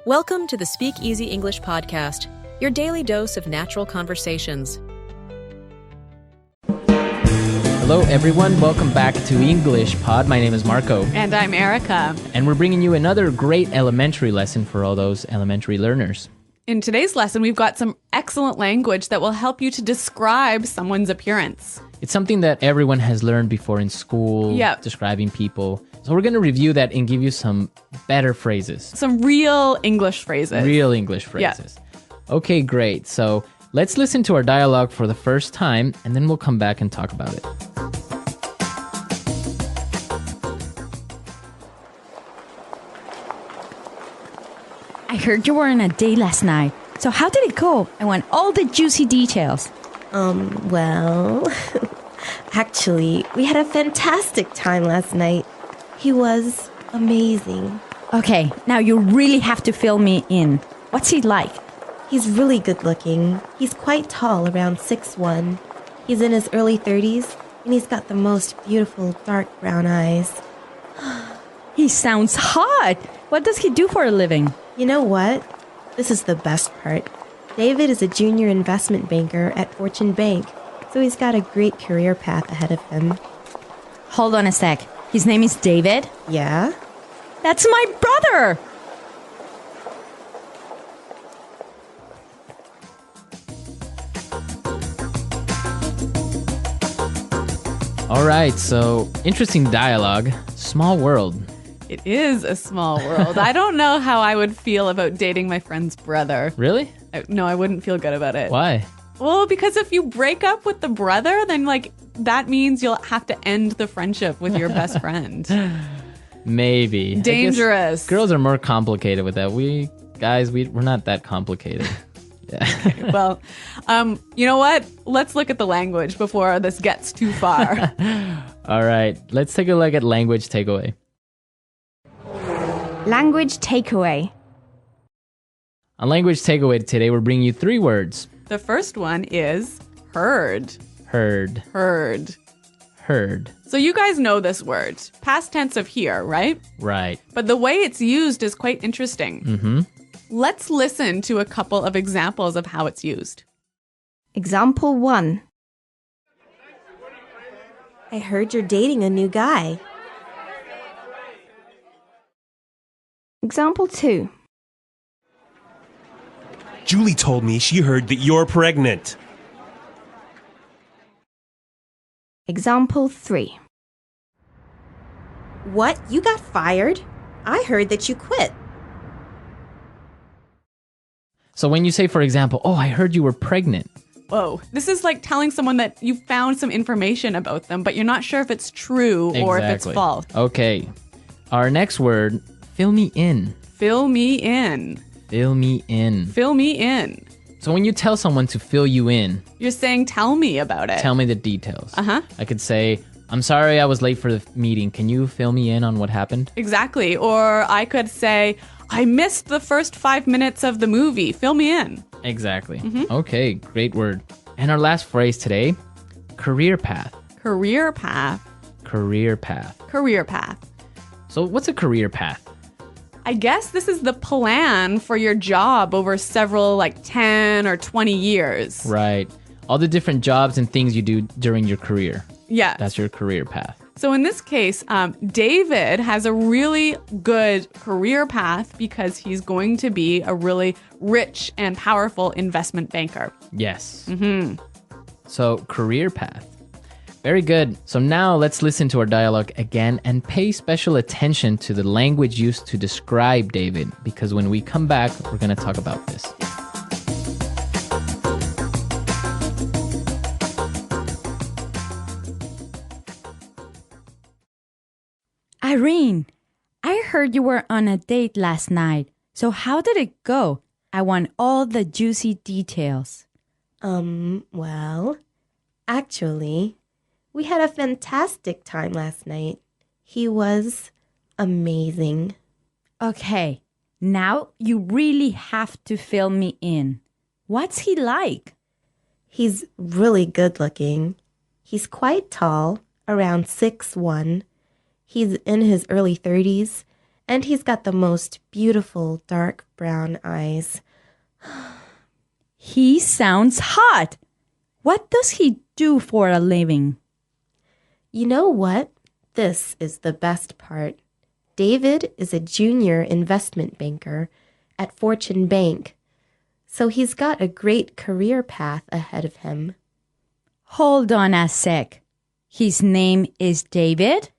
Welcome to the SpeakEasy English podcast, your daily dose of natural conversations. Hello, everyone. Welcome back to English Pod. My name is Marco. And I'm Erica. And we're bringing you another great elementary lesson for all those elementary learners. In today's lesson, we've got some excellent language that will help you to describe someone's appearance. It's something that everyone has learned before in school, describing people. So we're going to review that and give you some better phrases. Some real English phrases. Real English phrases. Yeah. Okay, great. So let's listen to our dialogue for the first time, and then we'll come back and talk about it. I heard you were on a date last night. So how did it go? I want all the juicy details. Well, actually, we had a fantastic time last night. He was amazing. Okay, now you really have to fill me in. What's he like? He's really good looking. He's quite tall, around 6'1". He's in his early 30s, and he's got the most beautiful dark brown eyes. He sounds hot. What does he do for a living? You know what? This is the best part. David is a junior investment banker at Fortune Bank, so he's got a great career path ahead of him. Hold on a sec. His name is David? Yeah? That's my brother! All right, so interesting dialogue. Small world. It is a small world. I don't know how I would feel about dating my friend's brother. Really? No, I wouldn't feel good about it. Why? Well, because if you break up with the brother, then that means you'll have to end the friendship with your best friend. Maybe. Dangerous. Girls are more complicated with that. We're not that complicated. Yeah. Okay, well, you know what? Let's look at the language before this gets too far. All right, let's take a look at language takeaway. Language takeaway. On language takeaway today, we're bringing you 3 words. The first one is heard. Heard. Heard. Heard. So you guys know this word. Past tense of hear, right? Right. But the way it's used is quite interesting. Mm-hmm. Let's listen to a couple of examples of how it's used. Example 1. I heard you're dating a new guy. Example 2. Julie told me she heard that you're pregnant. Example 3. What? You got fired? I heard that you quit. So when you say, for example, oh, I heard you were pregnant. Whoa. This is like telling someone that you found some information about them, but you're not sure if it's true or if it's false. Okay. Our next word, fill me in. Fill me in. Fill me in. Fill me in. So when you tell someone to fill you in, you're saying, tell me about it. Tell me the details. Uh-huh. I could say, I'm sorry I was late for the meeting. Can you fill me in on what happened? Exactly. Or I could say, I missed the first 5 minutes of the movie. Fill me in. Exactly. Mm-hmm. Okay, great word. And our last phrase today, career path. Career path. Career path. Career path. So what's a career path? I guess this is the plan for your job over several 10 or 20 years. Right. All the different jobs and things you do during your career. Yeah. That's your career path. So in this case, David has a really good career path because he's going to be a really rich and powerful investment banker. Yes. Mm-hmm. So career path. Very good. So now let's listen to our dialogue again and pay special attention to the language used to describe David, because when we come back, we're going to talk about this. Irene, I heard you were on a date last night. So how did it go? I want all the juicy details. Well, actually, we had a fantastic time last night. He was amazing. Okay, now you really have to fill me in. What's he like? He's really good looking. He's quite tall, around 6'1". He's in his early 30s, and he's got the most beautiful dark brown eyes. He sounds hot. What does he do for a living? You know what? This is the best part. David is a junior investment banker at Fortune Bank, so he's got a great career path ahead of him. Hold on a sec. His name is David?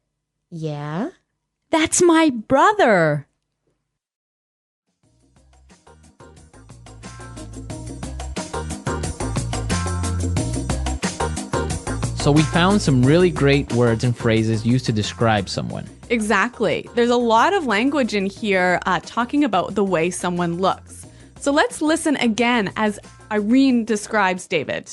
Yeah? That's my brother. So we found some really great words and phrases used to describe someone. Exactly. There's a lot of language in here talking about the way someone looks. So let's listen again as Irene describes David.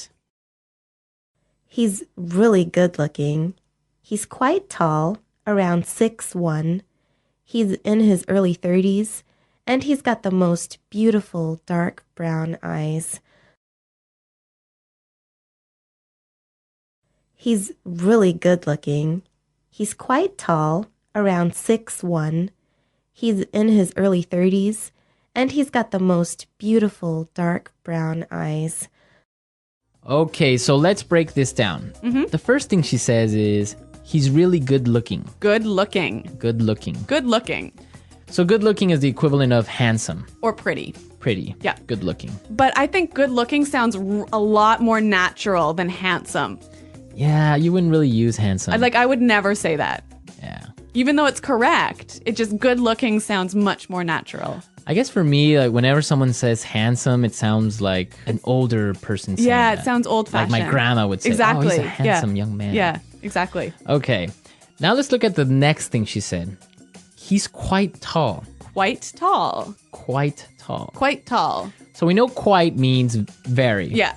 He's really good looking. He's quite tall, around 6'1". He's in his early 30s, and he's got the most beautiful dark brown eyes. He's really good looking. He's quite tall, around 6'1". He's in his early 30s, and he's got the most beautiful dark brown eyes. Okay, so let's break this down. The first thing she says is, he's really good looking. Good looking. Good looking. Good looking. So good looking is the equivalent of handsome. Or pretty. Pretty. Yeah. Good looking. But I think good looking sounds a lot more natural than handsome. Yeah, you wouldn't really use handsome. I would never say that. Yeah. Even though it's correct, it just good looking sounds much more natural. I guess for me, like whenever someone says handsome, it sounds like an older person saying Yeah, that. it sounds old fashioned. Like my grandma would say, exactly. oh, he's a handsome young man. Yeah, exactly. Okay. Now let's look at the next thing she said. He's quite tall. Quite tall. Quite tall. Quite tall. So we know quite means very. Yeah.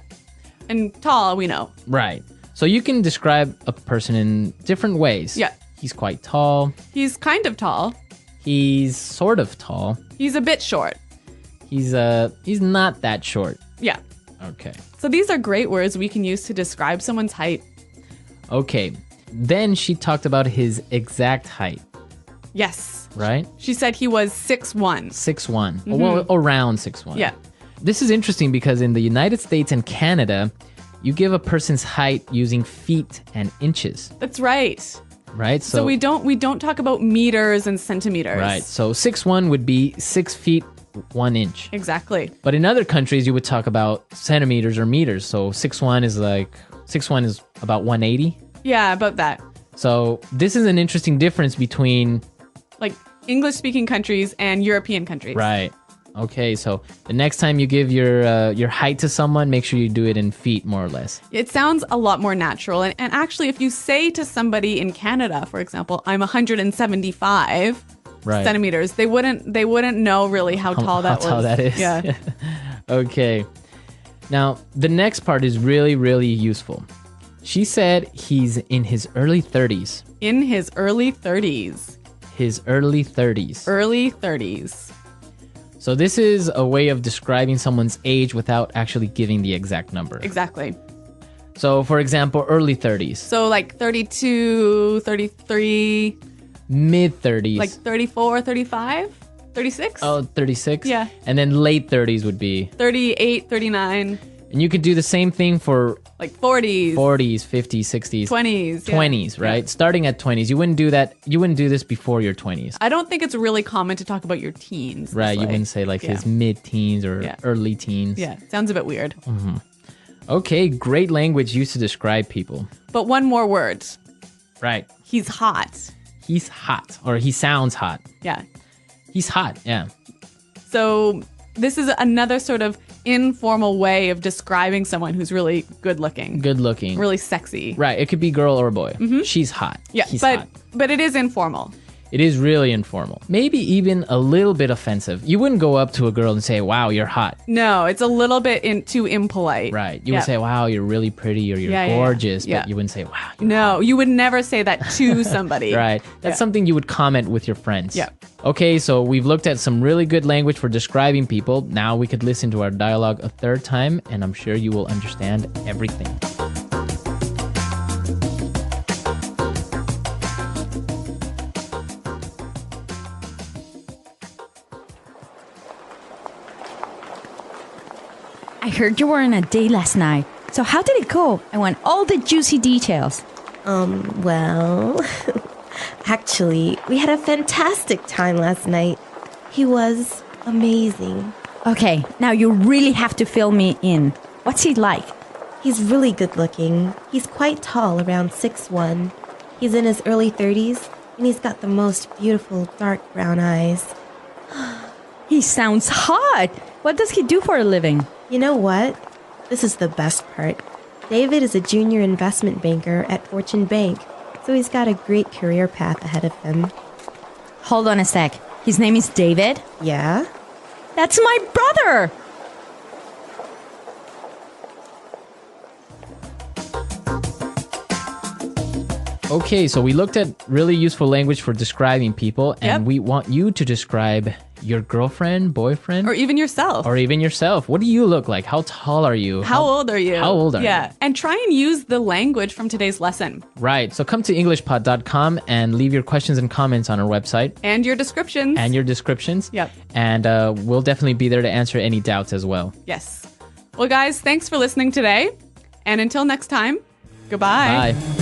And tall, we know. Right. So you can describe a person in different ways. Yeah. He's quite tall. He's kind of tall. He's sort of tall. He's a bit short. He's not that short. Yeah. Okay. So these are great words we can use to describe someone's height. Okay. Then she talked about his exact height, Yes. right? She said he was 6'1". 6'1". Well, around 6'1". Yeah. This is interesting because in the United States and Canada, you give a person's height using feet and inches, That's right. right? So we don't talk about meters and centimeters. Right. So 6'1" would be 6 feet 1 inch. Exactly. But in other countries, you would talk about centimeters or meters. So 6'1" is about 180. Yeah, about that. So this is an interesting difference between. Like English speaking countries and European countries. Right. Okay. So the next time you give your height to someone, make sure you do it in feet, more or less. It sounds a lot more natural. And actually, if you say to somebody in Canada, for example, I'm 175 Right. centimeters, they wouldn't know really how tall that was. How tall that is. Yeah. Okay. Now, the next part is really, really useful. She said he's in his early 30s. In his early 30s. His early 30s. Early 30s. So this is a way of describing someone's age without actually giving the exact number. Exactly. So, for example, early 30s. So like 32, 33, Mid 30s. like 34, 35, 36? Oh, 36? Yeah. And then late 30s would be. 38, 39, And you could do the same thing for like 40s, 40s, 50s, 60s. 20s. yeah. 20s, right? Yeah. Starting at 20s. You wouldn't do that. You wouldn't do this before your 20s. I don't think it's really common to talk about your teens. Right, It's you wouldn't say like yeah. his mid-teens or Yeah. early teens. Yeah, sounds a bit weird. Okay, great language used to describe people. But one more word. Right. He's hot. He's hot, or he sounds hot. Yeah. He's hot, yeah. So this is another sort of informal way of describing someone who's really good looking, Good looking. really sexy. Right, it could be girl or boy. She's hot. Yeah, He's but hot. but it is informal. It is really informal. Maybe even a little bit offensive. You wouldn't go up to a girl and say, wow, you're hot. No, it's a little bit too impolite. Right. You Yeah. would say, wow, you're really pretty or you're Yeah, yeah, yeah. gorgeous. Yeah. But you wouldn't say, wow, you're No, you would never say that to somebody. Right. That's Yeah. something you would comment with your friends. Yeah. Okay, so we've looked at some really good language for describing people. Now we could listen to our dialogue a third time, and I'm sure you will understand everything. heard you were on a date last night. So how did it go? I want all the juicy details. Well, actually, we had a fantastic time last night. He was amazing. Okay, now you really have to fill me in. What's he like? He's really good looking. He's quite tall, around 6'1". He's in his early 30s, and he's got the most beautiful dark brown eyes. He sounds hot. What does he do for a living? You know what? This is the best part. David is a junior investment banker at Fortune Bank, so he's got a great career path ahead of him. Hold on a sec. His name is David? Yeah? That's my brother! Okay, so we looked at really useful language for describing people, and we want you to describe your girlfriend, boyfriend, Or even yourself. or even yourself. What do you look like? How tall are you? How old are you? How old are you? Yeah. And try and use the language from today's lesson. Right. So come to EnglishPod.com and leave your questions and comments on our website. And your descriptions. And your descriptions. Yep. And we'll definitely be there to answer any doubts as well. Yes. Well, guys, thanks for listening today. And until next time, goodbye. Bye.